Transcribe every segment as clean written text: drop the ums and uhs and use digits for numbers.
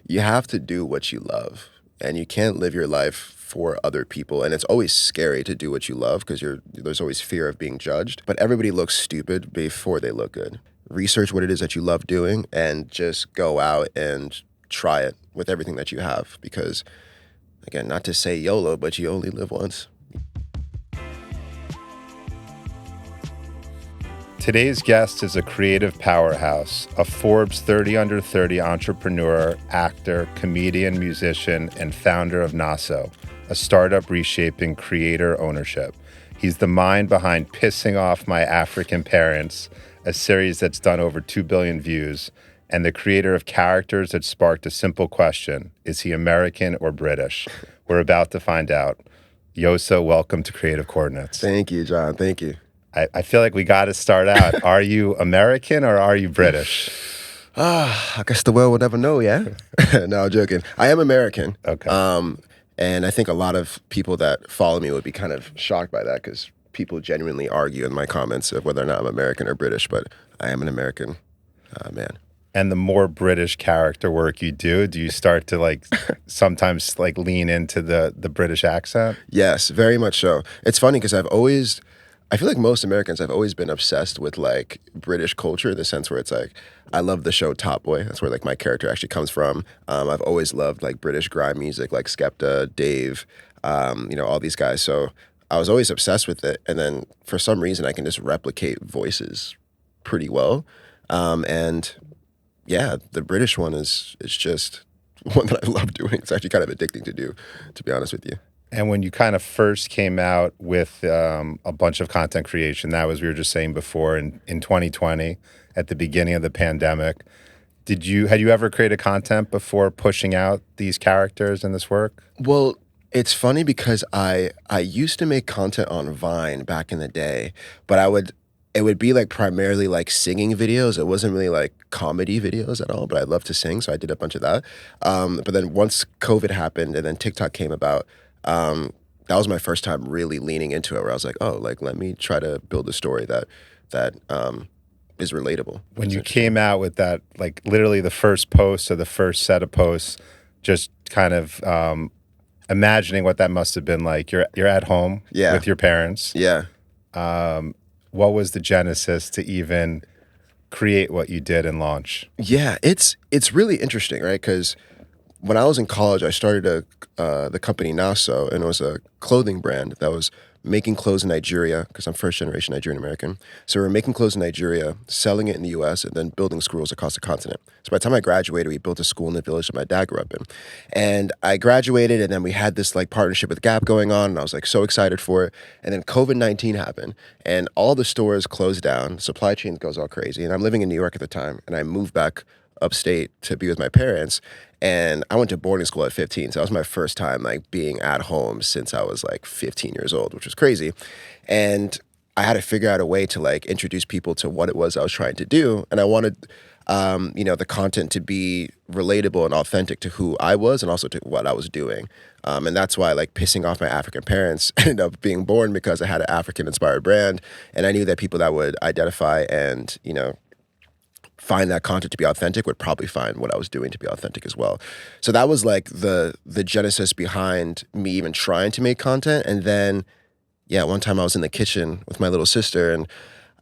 you have to do what you love, and you can't live your life for other people. And it's always scary to do what you love because there's always fear of being judged. But everybody looks stupid before they look good. Research what it is that you love doing and just go out and try it with everything that you have. Because, again, not to say YOLO, but you only live once. Today's guest is a creative powerhouse, a Forbes 30 Under 30 entrepreneur, actor, comedian, musician, and founder of Naso, a startup reshaping creator ownership. He's the mind behind Pissing Off My African Parents, a series that's done over 2 billion views, and the creator of characters that sparked a simple question: is he American or British? We're about to find out. YOSA, welcome to Creative Coordinates. Thank you, John. Thank you. I feel like we got to start out. Are you American or are you British? I guess the world will never know, yeah? No, I'm joking. I am American. Okay. And I think a lot of people that follow me would be kind of shocked by that because people genuinely argue in my comments of whether or not I'm American or British, but I am an American man. And the more British character work you do you start to sometimes lean into the British accent? Yes, very much so. It's funny because I feel like most Americans have always been obsessed with British culture in the sense where it's I love the show Top Boy. That's where my character actually comes from. I've always loved British grime music like Skepta, Dave, all these guys. So I was always obsessed with it. And then for some reason I can just replicate voices pretty well. And yeah, the British one is just one that I love doing. It's actually kind of addicting to do, to be honest with you. And when you kind of first came out with a bunch of content creation, that was, we were just saying before, in 2020, at the beginning of the pandemic, had you ever created content before pushing out these characters and this work? Well, it's funny because I used to make content on Vine back in the day, but it would be primarily singing videos. It wasn't really comedy videos at all, but I love to sing, so I did a bunch of that. But then once COVID happened and then TikTok came about, that was my first time really leaning into it, where I was let me try to build a story that is relatable. When you came out with that, literally the first post or the first set of posts, just kind of imagining what that must have been like. You're at home with your parents. Yeah. What was the genesis to even create what you did and launch? Yeah, it's really interesting, right? Because when I was in college, I started the company Naso, and it was a clothing brand that was making clothes in Nigeria, because I'm first generation Nigerian American. So we were making clothes in Nigeria, selling it in the US, and then building schools across the continent. So by the time I graduated, we built a school in the village that my dad grew up in. And I graduated, and then we had this partnership with Gap going on, and I was so excited for it. And then COVID-19 happened, and all the stores closed down, supply chain goes all crazy. And I'm living in New York at the time, and I moved back upstate to be with my parents. And I went to boarding school at 15, so that was my first time being at home since I was 15 years old, which was crazy. And I had to figure out a way to introduce people to what it was I was trying to do, and I wanted the content to be relatable and authentic to who I was and also to what I was doing. And that's why Pissing Off My African Parents ended up being born, because I had an African-inspired brand, and I knew that people that would identify and find that content to be authentic would probably find what I was doing to be authentic as well. So that was the genesis behind me even trying to make content. And then, one time I was in the kitchen with my little sister, and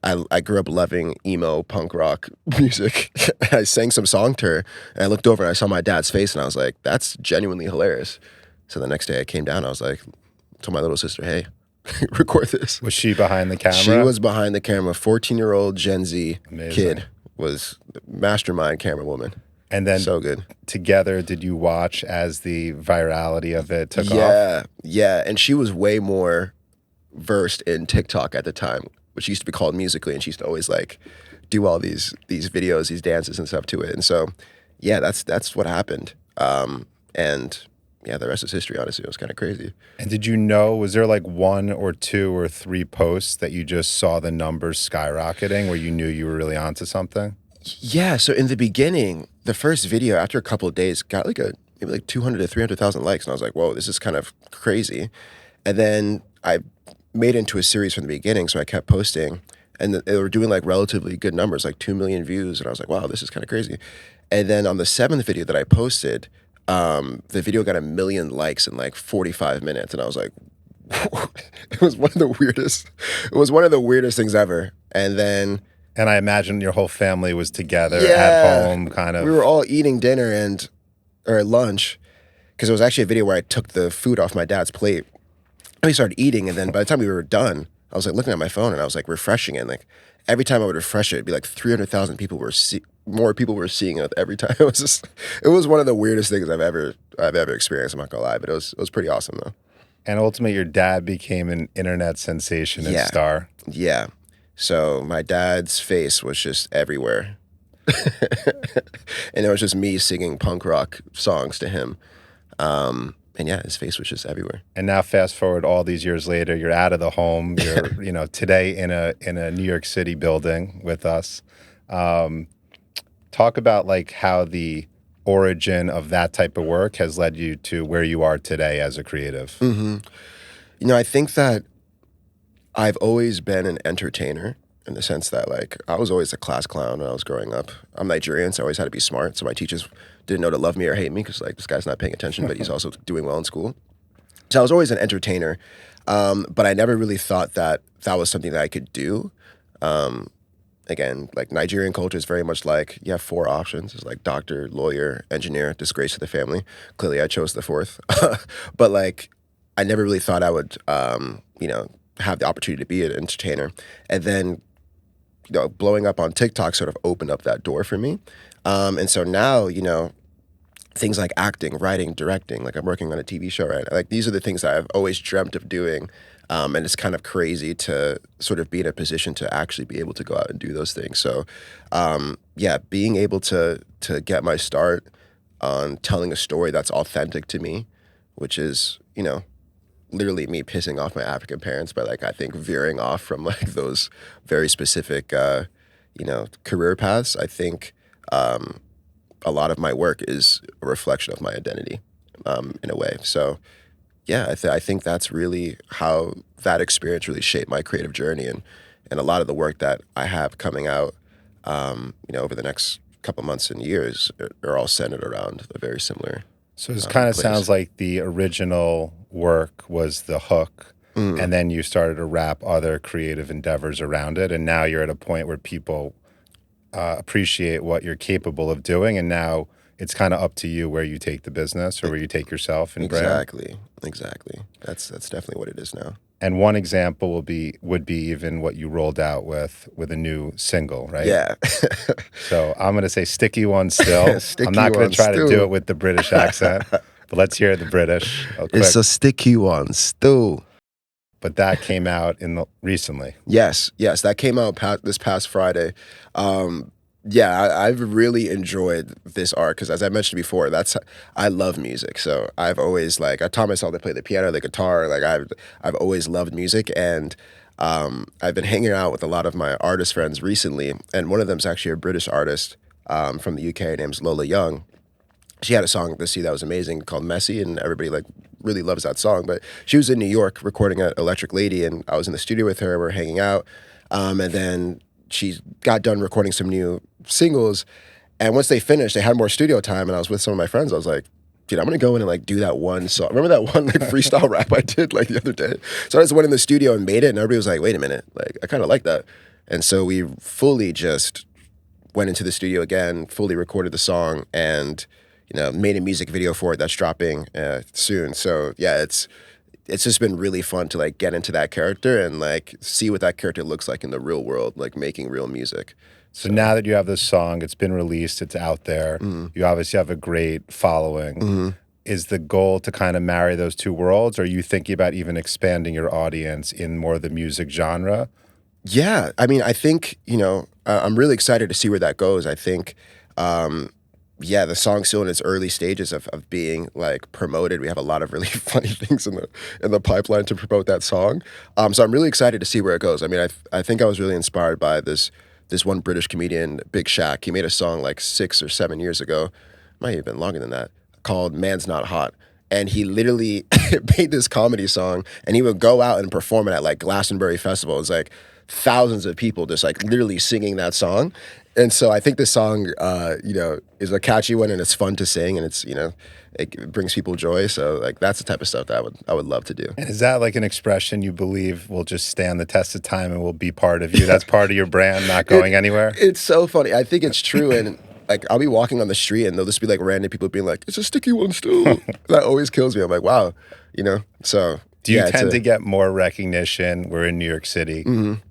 I grew up loving emo punk rock music. I sang some song to her, and I looked over and I saw my dad's face, and I was like, that's genuinely hilarious. So the next day I came down, I was told my little sister, hey, record this. Was she behind the camera? She was behind the camera. 14-year-old Gen Z Amazing. Kid. Was mastermind camera woman. And then so good. Together, did you watch as the virality of it took off? Yeah. And she was way more versed in TikTok at the time, which used to be called Musical.ly, and she used to always do all these videos, these dances and stuff to it. And so, yeah, that's what happened. And yeah, the rest is history, honestly. It was kind of crazy. And did you know, was there one or two or three posts that you just saw the numbers skyrocketing where you knew you were really onto something? Yeah, so in the beginning, the first video, after a couple of days, got maybe 200 to 300,000 likes. And I was like, whoa, this is kind of crazy. And then I made it into a series from the beginning, so I kept posting. And they were doing relatively good numbers, 2 million views. And I was like, wow, this is kind of crazy. And then on the seventh video that I posted, the video got 1 million likes in like 45 minutes. And I was like, it was one of the weirdest. It was one of the weirdest things ever. And then, And I imagine your whole family was together at yeah, home, kind of. we were all eating dinner or lunch, because it was actually a video where I took the food off my dad's plate. And we started eating, and then by the time we were done, I was like looking at my phone and I was like refreshing it. And like every time I would refresh it, it'd be like 300,000 people more people were seeing it every time. It was one of the weirdest things I've ever experienced. I'm not gonna lie, but it was pretty awesome though. And ultimately, your dad became an internet sensation and Yeah. star. Yeah. So my dad's face was just everywhere. And it was just me singing punk rock songs to him. And yeah, his face was just everywhere. And now, fast forward all these years later, you're out of the home. You're, today in a New York City building with us. Talk about like how the origin of that type of work has led you to where you are today as a creative. Mm-hmm. I think that I've always been an entertainer, in the sense that like I was always a class clown when I was growing up. I'm Nigerian, so I always had to be smart. So my teachers didn't know to love me or hate me, because like this guy's not paying attention, but he's also doing well in school. So I was always an entertainer, but I never really thought that that was something that I could do. Again, like Nigerian culture is very much like you have 4 options. It's like doctor, lawyer, engineer, disgrace to the family. Clearly I chose the 4th. But like I never really thought I would, have the opportunity to be an entertainer. And then, blowing up on TikTok sort of opened up that door for me. And so now, things like acting, writing, directing, like I'm working on a TV show right now. Like these are the things that I've always dreamt of doing. And it's kind of crazy to sort of be in a position to actually be able to go out and do those things. So, being able to get my start on telling a story that's authentic to me, which is, literally me pissing off my African parents by like, I think veering off from like those very specific, career paths. I think a lot of my work is a reflection of my identity in a way. So yeah, I think that's really how that experience really shaped my creative journey, and a lot of the work that I have coming out, over the next couple months and years are all centered around a very similar. So it kind of place. sounds like the original work was the hook, and then you started to wrap other creative endeavors around it, and now you're at a point where people appreciate what you're capable of doing, and now it's kind of up to you where you take the business or where you take yourself and brand. Exactly. That's definitely what it is now. And one example would be even what you rolled out with a new single, right? Yeah. So I'm going to say sticky one still. Sticky I'm not going one to try to still. do it with the British accent, but let's hear the British. It's a sticky one still. But that came out recently. Yes, that came out this past Friday. I've really enjoyed this art because, as I mentioned before, I love music. So I've always I taught myself to play the piano, the guitar. Like I've always loved music, and I've been hanging out with a lot of my artist friends recently, and one of them is actually a British artist from the UK. Her name's Lola Young. She had a song this year that was amazing called Messy, and everybody really loves that song. But she was in New York recording at Electric Lady, and I was in the studio with her. We're hanging out, and then she got done recording some new singles. And once they finished, they had more studio time, and I was with some of my friends. I was like, dude, I'm gonna go in and do that one song. Remember that one freestyle rap I did the other day? So I just went in the studio and made it, and everybody was like, wait a minute, I kind of like that. And so we fully just went into the studio again, fully recorded the song, and made a music video for it that's dropping soon. So yeah, it's just been really fun to get into that character and see what that character looks like in the real world, making real music. So now that you have this song, it's been released, it's out there. You obviously have a great following. Is the goal to kind of marry those two worlds, or are you thinking about even expanding your audience in more of the music genre? Yeah, I mean, I think I'm really excited to see where that goes. I think. The song's still in its early stages of being promoted. We have a lot of really funny things in the pipeline to promote that song. So I'm really excited to see where it goes. I mean, I think I was really inspired by this one British comedian, Big Shaq. He made a song 6 or 7 years ago, might have been longer than that, called "Man's Not Hot." And he literally made this comedy song, and he would go out and perform it at Glastonbury Festival. It's thousands of people just literally singing that song. And so I think this song, is a catchy one and it's fun to sing and it's, it brings people joy. So like that's the type of stuff that I would love to do. And is that like an expression you believe will just stand the test of time and will be part of you? That's part of your brand, not going anywhere? It's so funny. I think it's true. And like I'll be walking on the street and there'll just be like random people being like, "It's a sticky one still." That always kills me. I'm like, wow, So do you tend to get more recognition? We're in New York City,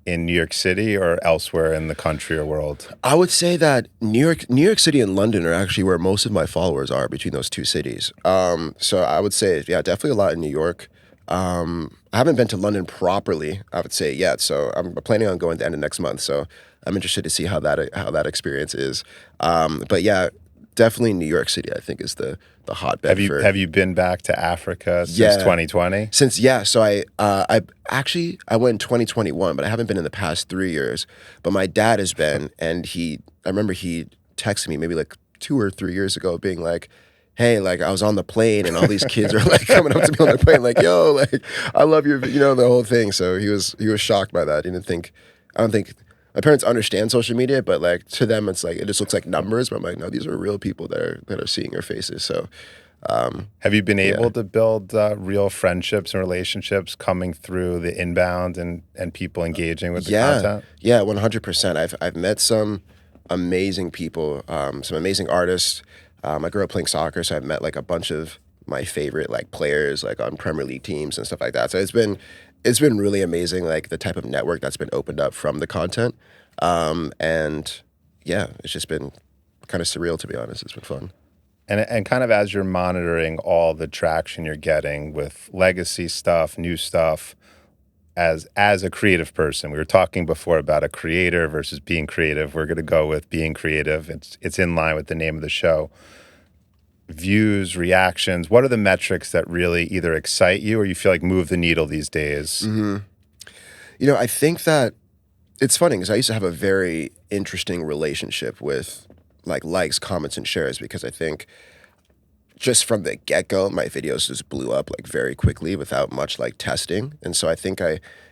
in New York City or elsewhere in the country or world? I would say that New York City and London are actually where most of my followers are between those two cities. So I would say, yeah, definitely a lot in New York. I haven't been to London properly, I would say, yet. So I'm planning on going at the end of next month. So I'm interested to see how that experience is. But yeah, definitely New York City, I think, is the hotbed. Have you been back to Africa since 2020? So I went in 2021, but I haven't been in the past 3 years. But my dad has been, and I remember he texted me maybe like 2 or 3 years ago, being like, "Hey, like I was on the plane, and all these kids are like coming up to me on the plane, like, yo, like I love your, the whole thing." So he was shocked by that. I don't think my parents understand social media, but like to them, it's like it just looks like numbers. But I'm like, no, these are real people that are seeing your faces. So, have you been able to build real friendships and relationships coming through the inbound and people engaging with the content? Yeah, 100%. I've met some amazing people, some amazing artists. I grew up playing soccer, so I've met like a bunch of my favorite like players like on Premier League teams and stuff like that. So it's been really amazing, like the type of network that's been opened up from the content. And yeah, it's just been kind of surreal, to be honest. It's been fun. And kind of as you're monitoring all the traction you're getting with legacy stuff, new stuff, as a creative person, we were talking before about a creator versus being creative. We're going to go with being creative. It's in line with the name of the show. Views, reactions, what are the metrics that really either excite you or you feel like move the needle these days? I think that it's funny because I used to have a very interesting relationship with like likes, comments, and shares, because I think just from the get-go, my videos just blew up like very quickly without much like testing. And so I think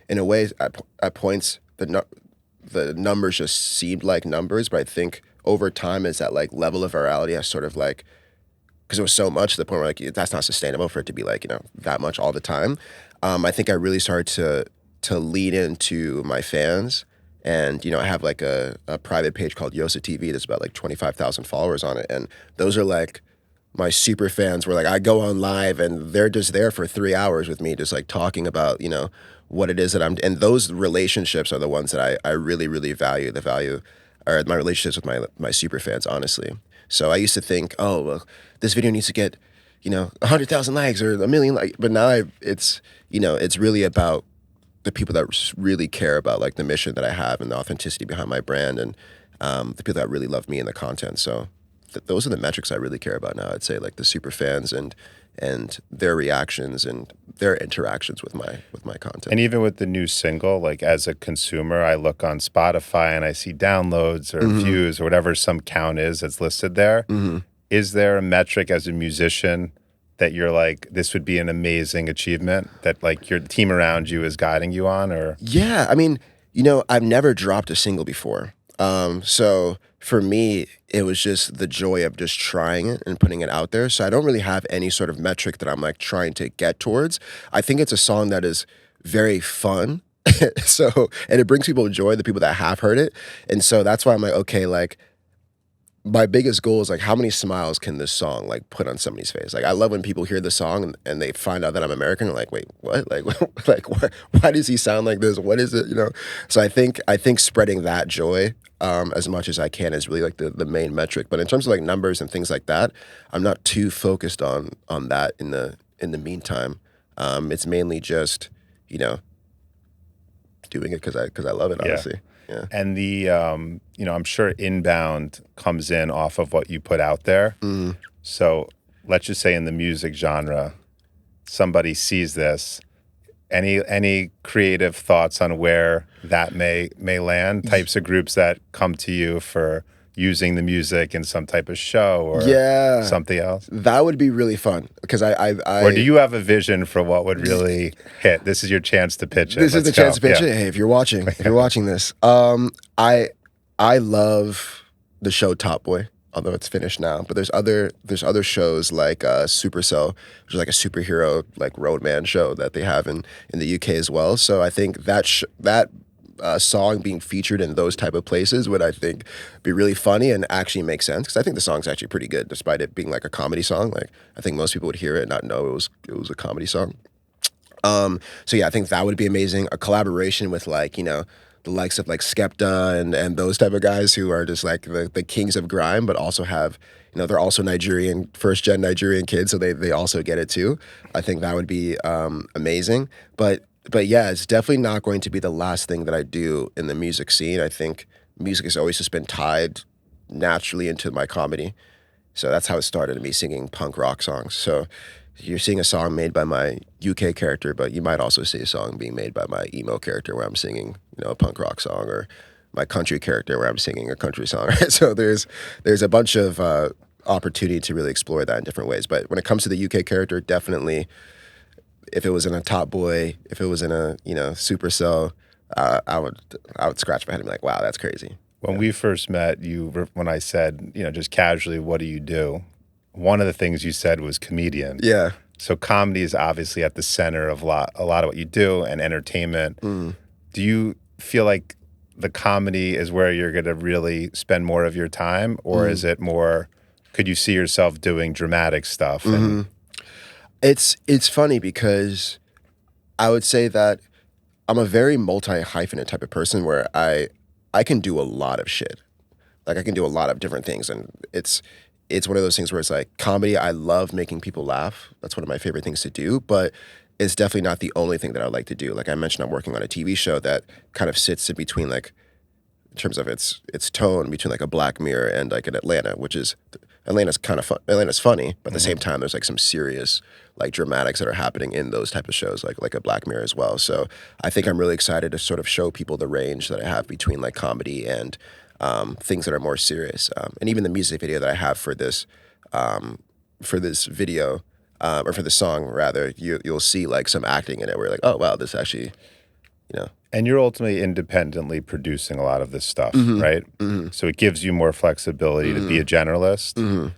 in a way, at points, the numbers just seemed like numbers, but I think over time as that like level of virality has sort of like, because it was so much to the point where like that's not sustainable for it to be like, that much all the time. I think I really started to lead into my fans. And, I have like a private page called YOSA TV. There's about like 25,000 followers on it. And those are like my super fans where like I go on live and they're just there for 3 hours with me, just like talking about, what it is that and those relationships are the ones that I really, really value. The value are my relationships with my super fans, honestly. So I used to think, oh, well, this video needs to get, 100,000 likes or 1 million likes. But now it's really about the people that really care about like the mission that I have and the authenticity behind my brand, and the people that really love me and the content. So those are the metrics I really care about now. I'd say like the super fans and their reactions and their interactions with my content. And even with the new single, like as a consumer, I look on Spotify and I see downloads or views or whatever some count is that's listed there. Is there a metric as a musician that you're like, this would be an amazing achievement that like your team around you is guiding you on? Or yeah, I mean, I've never dropped a single before. So for me, it was just the joy of just trying it and putting it out there. So I don't really have any sort of metric that I'm like trying to get towards. I think it's a song that is very fun. And it brings people joy, the people that have heard it. And so that's why I'm like, okay, like my biggest goal is like, how many smiles can this song like put on somebody's face? Like, I love when people hear the song and they find out that I'm American. They're like, wait, what? Like, why does he sound like this? What is it? So I think spreading that joy as much as I can is really like the main metric. But in terms of like numbers and things like that, I'm not too focused on that in the meantime. It's mainly just doing it because I love it, honestly. Yeah. And the, I'm sure inbound comes in off of what you put out there. So let's just say in the music genre, somebody sees this. Any creative thoughts on where that may land? Types of groups that come to you for using the music in some type of show or something else? That would be really fun because I or do you have a vision for what would really hit? This is your chance to pitch it. This is the chance to pitch it. Hey, if you're watching this, I love the show Top Boy, although it's finished now. But there's other shows like Supercell, which is like a superhero like roadman show that they have in the UK as well. So I think that song being featured in those type of places would, I think, be really funny and actually make sense, because I think the song's actually pretty good despite it being like a comedy song. Like I think most people would hear it and not know it was a comedy song. So yeah, I think that would be amazing. A collaboration with like, the likes of like Skepta and those type of guys who are just like the kings of grime, but also have, they're also Nigerian, first gen Nigerian kids, so they also get it too. I think that would be amazing. But yeah, it's definitely not going to be the last thing that I do in the music scene. I think music has always just been tied naturally into my comedy. So that's how it started, me singing punk rock songs. So you're seeing a song made by my UK character, but you might also see a song being made by my emo character where I'm singing, a punk rock song, or my country character where I'm singing a country song. Right? So there's a bunch of opportunity to really explore that in different ways. But when it comes to the UK character, definitely, if it was in a Top Boy, if it was in a Supercell, I would scratch my head and be like, wow, that's crazy. When we first met, when I said, just casually, what do you do? One of the things you said was comedian. Yeah. So comedy is obviously at the center of a lot of what you do, and entertainment. Do you feel like the comedy is where you're going to really spend more of your time, or is it more, could you see yourself doing dramatic stuff? And It's funny because I would say that I'm a very multi-hyphenate type of person where I can do a lot of shit. Like I can do a lot of different things, and it's one of those things where it's like comedy, I love making people laugh. That's one of my favorite things to do, but it's definitely not the only thing that I like to do. Like I mentioned, I'm working on a TV show that kind of sits in between, like, in terms of its tone, between like a Black Mirror and like an Atlanta, which is, Atlanta's kind of fun. Atlanta's funny, but at the same time, there's like some serious like dramatics that are happening in those type of shows, like a Black Mirror as well. So I think I'm really excited to sort of show people the range that I have between like comedy and things that are more serious. And even the music video that I have for this video, or for the song rather, you'll see like some acting in it where you're like, oh wow, this actually, And you're ultimately independently producing a lot of this stuff, right? So it gives you more flexibility to be a generalist.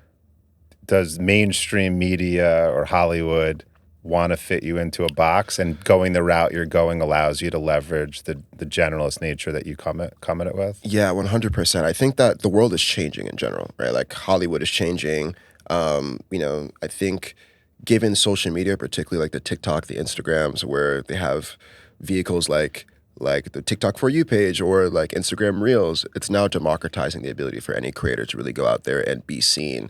Does mainstream media or Hollywood want to fit you into a box, and going the route you're going allows you to leverage the generalist nature that you come at it with? Yeah, 100%. I think that the world is changing in general, right? Like Hollywood is changing. I think given social media, particularly like the TikTok, the Instagrams, where they have vehicles like the TikTok For You page or like Instagram Reels, it's now democratizing the ability for any creator to really go out there and be seen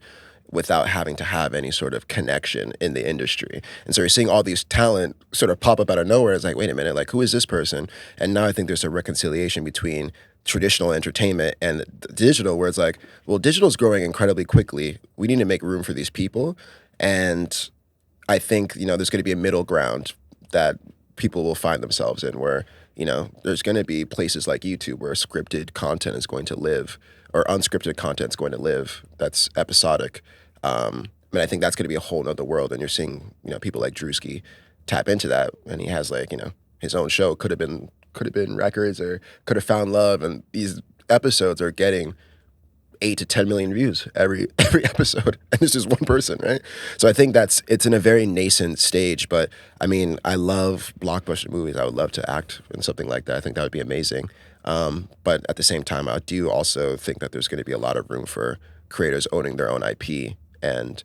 without having to have any sort of connection in the industry. And so you're seeing all these talent sort of pop up out of nowhere. It's like, wait a minute, like who is this person? And now I think there's a reconciliation between traditional entertainment and digital, where it's like, well, digital is growing incredibly quickly. We need to make room for these people. And I think, there's going to be a middle ground that people will find themselves in, where, there's going to be places like YouTube where scripted content is going to live, or unscripted content is going to live, that's episodic. I think that's going to be a whole nother world. And you're seeing, people like Drewski tap into that, and he has like, his own show could have been records, or could have found love, and these episodes are getting 8 to 10 million views every episode, and it's just one person, right? So I think it's in a very nascent stage, but I mean, I love blockbuster movies. I would love to act in something like that. I think that would be amazing. But at the same time, I do also think that there's going to be a lot of room for creators owning their own IP and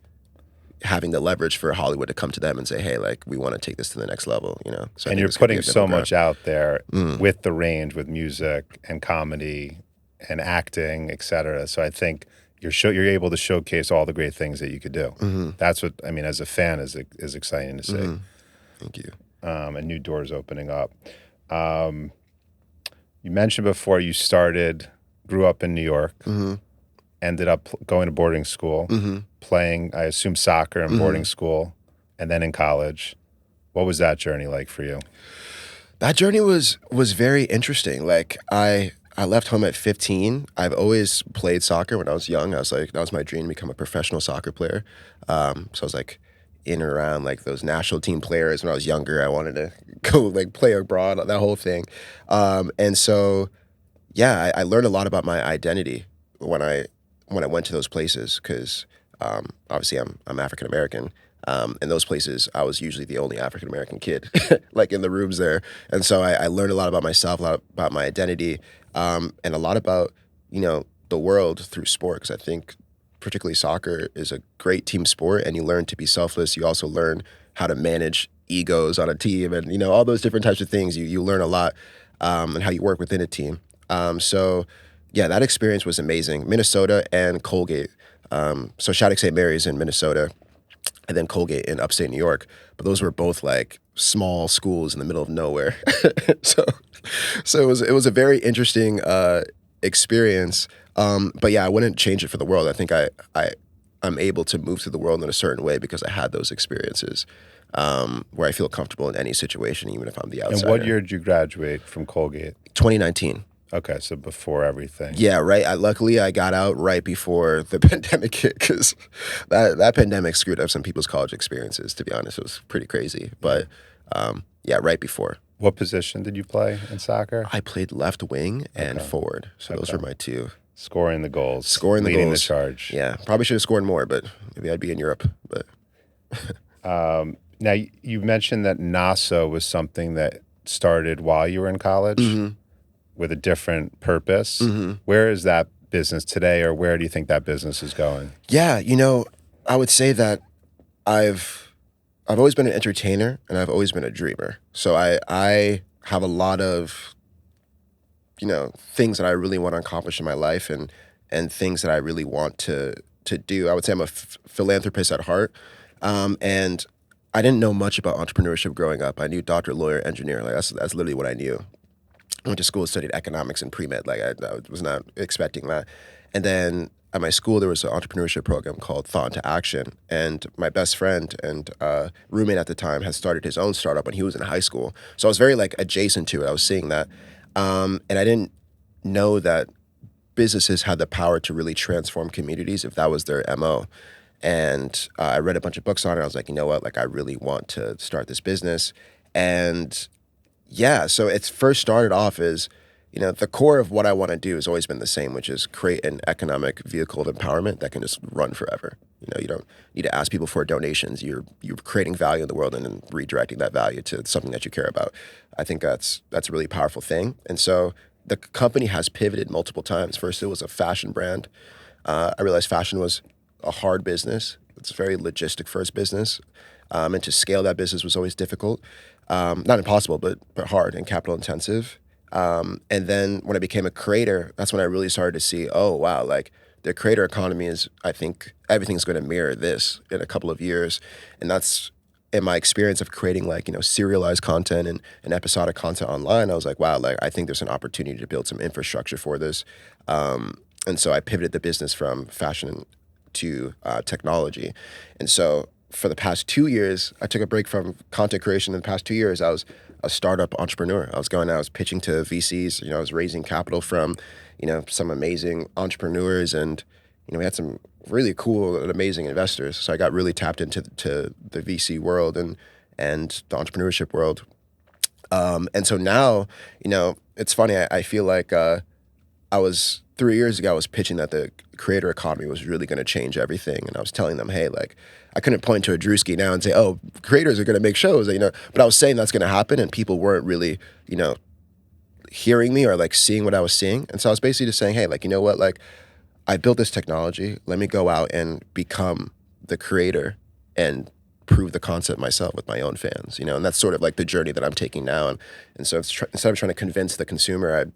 having the leverage for Hollywood to come to them and say, hey, like, we want to take this to the next level, So and you're putting so much out there with the range, with music and comedy and acting, et cetera. So I think you're able to showcase all the great things that you could do. That's what, I mean, as a fan, is exciting to see. Thank you. And new doors opening up. You mentioned before you grew up in New York, ended up going to boarding school, playing, I assume, soccer in boarding school, and then in college. What was that journey like for you? That journey was very interesting. Like I left home at 15. I've always played soccer when I was young. I was like, that was my dream, to become a professional soccer player. So I was like in and around like those national team players when I was younger. I wanted to go like play abroad, that whole thing. And so, yeah, I learned a lot about my identity when I when I went to those places, because obviously I'm African American. In those places, I was usually the only African American kid, like in the rooms there, and so I learned a lot about myself, a lot about my identity, and a lot about the world through sport. Because I think particularly soccer is a great team sport, and you learn to be selfless. You also learn how to manage egos on a team, and all those different types of things. You learn a lot, and how you work within a team. So yeah, that experience was amazing. Minnesota and Colgate. So Shattuck St. Mary's in Minnesota, and then Colgate in upstate New York. But those were both like small schools in the middle of nowhere. so it was a very interesting experience. But yeah, I wouldn't change it for the world. I think I'm able to move through the world in a certain way because I had those experiences, where I feel comfortable in any situation, even if I'm the outsider. And what year did you graduate from Colgate? 2019. Okay, so before everything. Yeah, right. Luckily, I got out right before the pandemic hit, because that pandemic screwed up some people's college experiences, to be honest. It was pretty crazy. But yeah, right before. What position did you play in soccer? I played left wing and forward. So those were my two. Scoring the goals. Scoring the leading goals. the charge. Yeah, probably should have scored more, but maybe I'd be in Europe. But now, you mentioned that Naso was something that started while you were in college. With a different purpose. Where is that business today, or where do you think that business is going? Yeah, I would say that I've always been an entertainer, and I've always been a dreamer. So I have a lot of things that I really want to accomplish in my life, and things that I really want to do. I would say I'm a philanthropist at heart, and I didn't know much about entrepreneurship growing up. I knew doctor, lawyer, engineer. Like that's literally what I knew. I went to school, studied economics and pre-med. Like I was not expecting that. And then at my school, there was an entrepreneurship program called Thought into Action. And my best friend and roommate at the time had started his own startup when he was in high school. So I was very adjacent to it. I was seeing that. And I didn't know that businesses had the power to really transform communities if that was their MO. And I read a bunch of books on it. I was like, you know what? I really want to start this business. And yeah, so it's first started off as, the core of what I want to do has always been the same, which is create an economic vehicle of empowerment that can just run forever. You don't need to ask people for donations. You're creating value in the world and then redirecting that value to something that you care about. I think that's a really powerful thing. And so the company has pivoted multiple times. First, it was a fashion brand. I realized fashion was a hard business. It's a very logistic first business. And to scale that business was always difficult. Not impossible, but hard and capital intensive. And then when I became a creator, that's when I really started to see, oh, wow, the creator economy is, I think everything's going to mirror this in a couple of years. And that's in my experience of creating serialized content and episodic content online. I was like, wow, I think there's an opportunity to build some infrastructure for this. And so I pivoted the business from fashion to technology. And so for the past 2 years, I took a break from content creation. In the past 2 years, I was a startup entrepreneur. I was pitching to VCs. I was raising capital from, some amazing entrepreneurs, and we had some really cool and amazing investors. So I got really tapped into the VC world and the entrepreneurship world. And so now, it's funny. I feel like I was 3 years ago, I was pitching that the creator economy was really going to change everything. And I was telling them, hey, I couldn't point to a Drewski now and say, oh, creators are going to make shows, but I was saying that's going to happen, and people weren't really, hearing me or seeing what I was seeing. And so I was basically just saying, hey, you know what, I built this technology. Let me go out and become the creator and prove the concept myself with my own fans, and that's sort of the journey that I'm taking now. And so instead of trying to convince the consumer,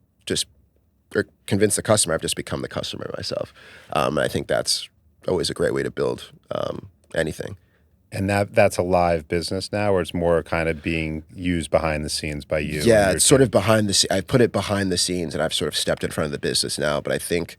or convince the customer, I've just become the customer myself. And I think that's always a great way to build anything. And that's a live business now, or it's more kind of being used behind the scenes by you? Yeah, it's sort of behind the scenes. I put it behind the scenes, and I've sort of stepped in front of the business now. But I think,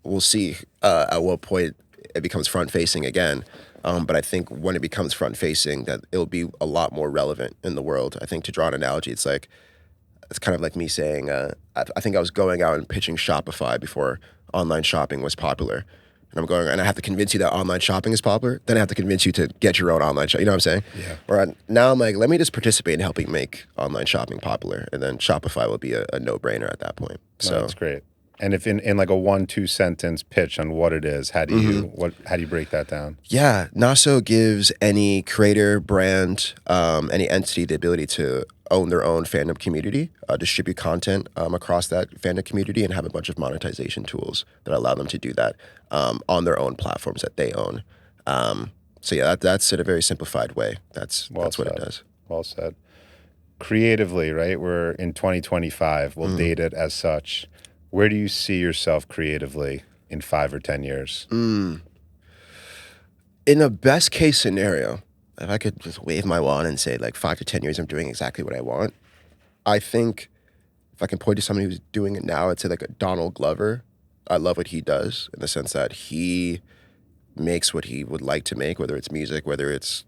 we'll see at what point it becomes front-facing again. But I think when it becomes front-facing, that it'll be a lot more relevant in the world. I think, to draw an analogy, it's kind of like me saying, I think I was going out and pitching Shopify before online shopping was popular. And I have to convince you that online shopping is popular. Then I have to convince you to get your own online shop. You know what I'm saying? Yeah. Or now I'm let me just participate in helping make online shopping popular. And then Shopify will be a no-brainer at that point. So that's great. And if in like a 1-2 sentence pitch on what it is, how do you break that down? Yeah, Naso gives any creator, brand, any entity the ability to own their own fandom community, distribute content across that fandom community, and have a bunch of monetization tools that allow them to do that on their own platforms that they own. So yeah, that's in a very simplified way. That's what it does. Well said. Creatively, right? We're in 2025. We'll date it as such. Where do you see yourself creatively in 5 or 10 years? In a best case scenario, if I could just wave my wand and say like 5 to 10 years, I'm doing exactly what I want. I think if I can point to somebody who's doing it now, I'd say like a Donald Glover. I love what he does in the sense that he makes what he would like to make, whether it's music, whether it's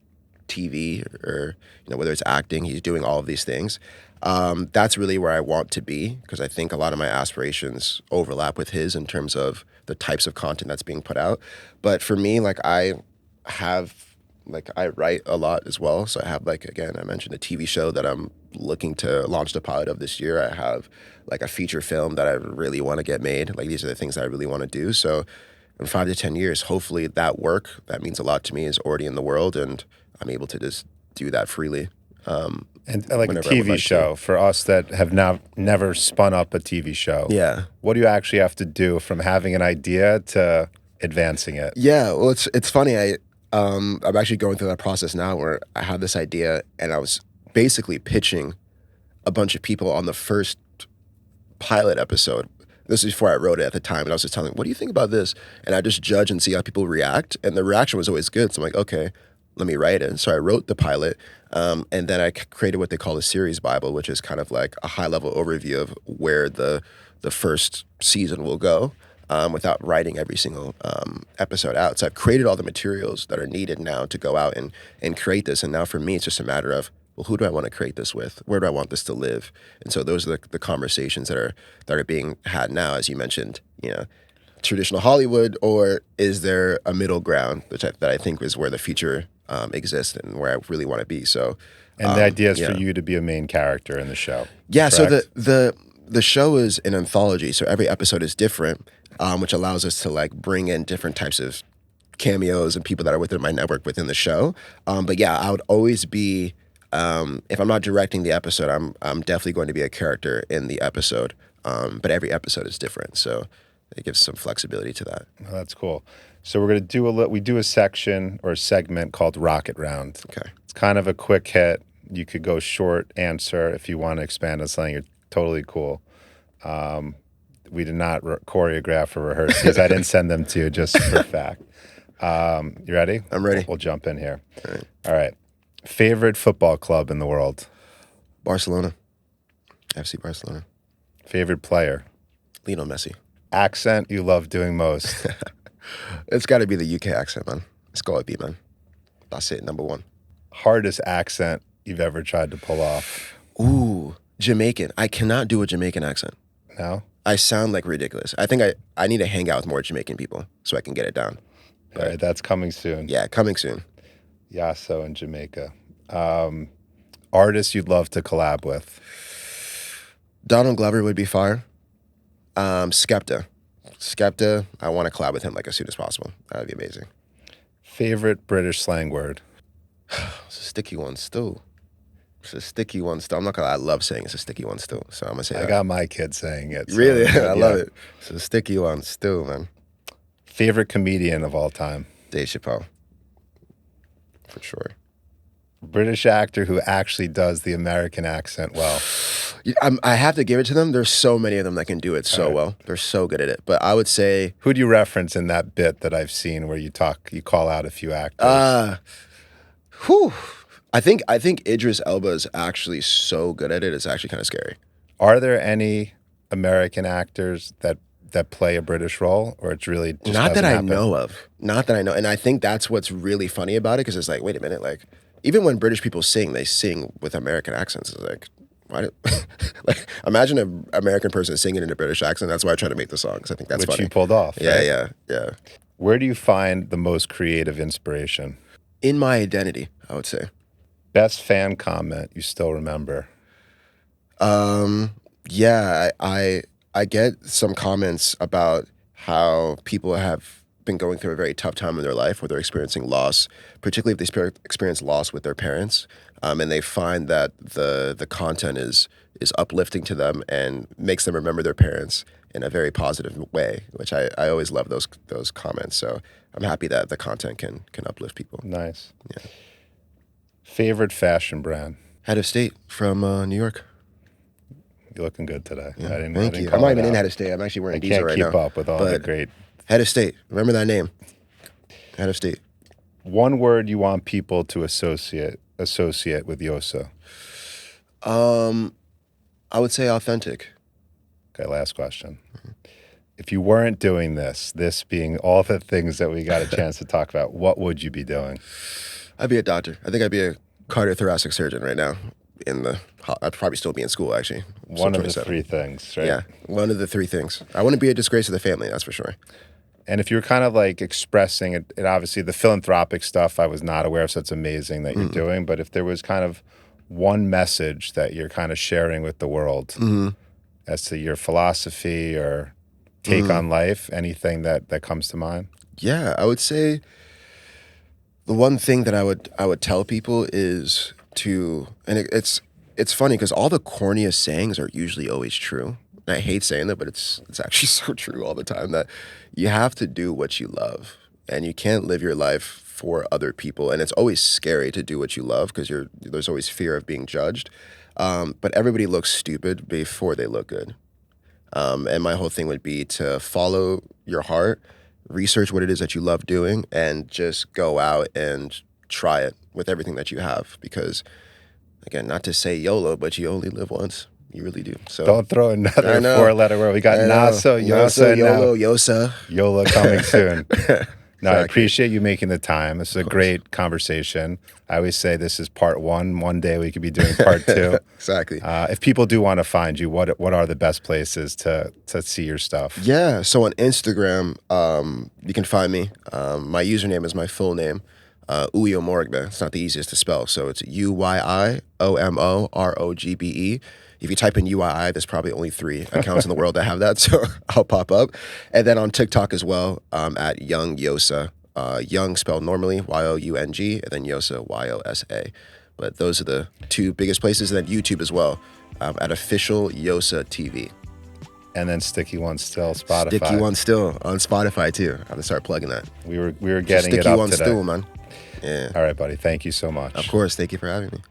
TV, or whether it's acting. He's doing all of these things. That's really where I want to be, because I think a lot of my aspirations overlap with his in terms of the types of content that's being put out. But for me, like I write a lot as well. So I have, like, again, I mentioned a TV show that I'm looking to launch the pilot of this year. I have like a feature film that I really want to get made. Like, these are the things that I really want to do. So in 5 to 10 years, hopefully that work that means a lot to me is already in the world, and I'm able to just do that freely. And like a TV show, for us that have never spun up a TV show. Yeah. What do you actually have to do from having an idea to advancing it? Yeah, well, it's funny. I'm actually going through that process now where I have this idea, and I was basically pitching a bunch of people on the first pilot episode. This is before I wrote it at the time, and I was just telling them, what do you think about this? And I just judge and see how people react, and the reaction was always good. So I'm like, okay, let me write it. So I wrote the pilot, and then I created what they call a series Bible, which is kind of like a high-level overview of where the first season will go, without writing every single episode out. So I've created all the materials that are needed now to go out and create this. And now for me, it's just a matter of, well, who do I want to create this with? Where do I want this to live? And so those are the conversations that are being had now, as you mentioned, traditional Hollywood, or is there a middle ground, that I think is where the future exists and where I really want to be. So, and the idea is for you to be a main character in the show. Yeah. Correct? So the show is an anthology, so every episode is different, which allows us to like bring in different types of cameos and people that are within my network within the show. But yeah, I would always be, if I'm not directing the episode, I'm definitely going to be a character in the episode. But every episode is different, so it gives some flexibility to that. Oh, that's cool. So we're going to do a section or a segment called Rocket Round. Okay. It's kind of a quick hit. You could go short answer if you want to expand on something. You're totally cool. We did not choreograph or rehearse these. I didn't send them to you, just for fact. You ready? I'm ready. We'll jump in here. All right. Favorite football club in the world? Barcelona. FC Barcelona. Favorite player? Lionel Messi. Accent you love doing most? It's got to be the UK accent, man. It's got to be, man. That's it, number one. Hardest accent you've ever tried to pull off? Ooh, Jamaican. I cannot do a Jamaican accent. No? I sound like ridiculous. I think I need to hang out with more Jamaican people so I can get it down. All right, that's coming soon. Yeah, coming soon. YOSA in Jamaica. Artists you'd love to collab with? Donald Glover would be fire. Skepta, I want to collab with him like as soon as possible. That would be amazing. Favorite British slang word? It's a sticky one, Styll. It's a sticky one, Styll. I'm not gonna lie, I love saying it's a sticky one, Styll. So I'm gonna say I got my kid saying it. So really? I love it. It's a sticky one, Styll, man. Favorite comedian of all time? Dave Chappelle. For sure. British actor who actually does the American accent well? I have to give it to them. There's so many of them that can do it so well. They're so good at it. But I would say... Who do you reference in that bit that I've seen where you call out a few actors? I think Idris Elba is actually so good at it. It's actually kind of scary. Are there any American actors that play a British role, or it's really just not that happen? I know of. Not that I know. And I think that's what's really funny about it, because it's like, wait a minute, like, even when British people sing, they sing with American accents. It's like, why like, imagine an American person singing in a British accent. That's why I try to make the songs. I think that's Which funny. you pulled off. Yeah, right? yeah. Where do you find the most creative inspiration? In my identity, I would say. Best fan comment you still remember? Yeah, I I get some comments about how people have been going through a very tough time in their life where they're experiencing loss, particularly if they experience loss with their parents, and they find that the content is uplifting to them and makes them remember their parents in a very positive way, which I always love those comments. So I'm happy that the content can uplift people. Nice. Yeah. Favorite fashion brand? Head of State from New York. You're looking good today. Yeah, I didn't thank you. call I'm not it even in out. Head of State. I'm actually wearing I Visa can't right keep now. up with all the great. Head of State. Remember that name. Head of State. One word you want people to associate with YOSA. I would say authentic. Okay, last question. If you weren't doing this being all the things that we got a chance to talk about, what would you be doing? I'd be a doctor. I think I'd be a cardiothoracic surgeon right now. I'd probably still be in school, actually. One of the three things, right? Yeah, one of the three things. I wouldn't be a disgrace to the family, that's for sure. And if you're kind of like expressing it, obviously the philanthropic stuff I was not aware of, so it's amazing that you're doing. But if there was kind of one message that you're kind of sharing with the world as to your philosophy or take on life, anything that comes to mind? Yeah, I would say the one thing that I would tell people is to, and it's funny because all the corniest sayings are usually always true. And I hate saying that, but it's actually so true all the time that you have to do what you love, and you can't live your life for other people. And it's always scary to do what you love because there's always fear of being judged. But everybody looks stupid before they look good. And my whole thing would be to follow your heart, research what it is that you love doing, and just go out and try it with everything that you have. Because, again, not to say YOLO, but you only live once. You really do. So don't throw another four-letter word. We got Naso, YOSA, YOLO, YOSA. YOLO coming soon. No, Exactly. I appreciate you making the time. This is a great conversation. I always say this is part one. One day we could be doing part two. Exactly. If people do want to find you, what are the best places to see your stuff? Yeah. So on Instagram, you can find me. My username is my full name, Uyomorogbe. It's not the easiest to spell. So it's UYIOMOROGBE. If you type in UII, there's probably only 3 accounts in the world that have that, so I'll pop up. And then on TikTok as well, at Young YOSA. Young spelled normally, YOUNG, and then YOSA, YOSA. But those are the 2 biggest places. And then YouTube as well, at Official YOSA TV. And then Sticky One Styll, Spotify. Sticky One Styll on Spotify too. I'm gonna start plugging that. We were getting Sticky it up One today. Styll, man. Yeah. All right, buddy. Thank you so much. Of course. Thank you for having me.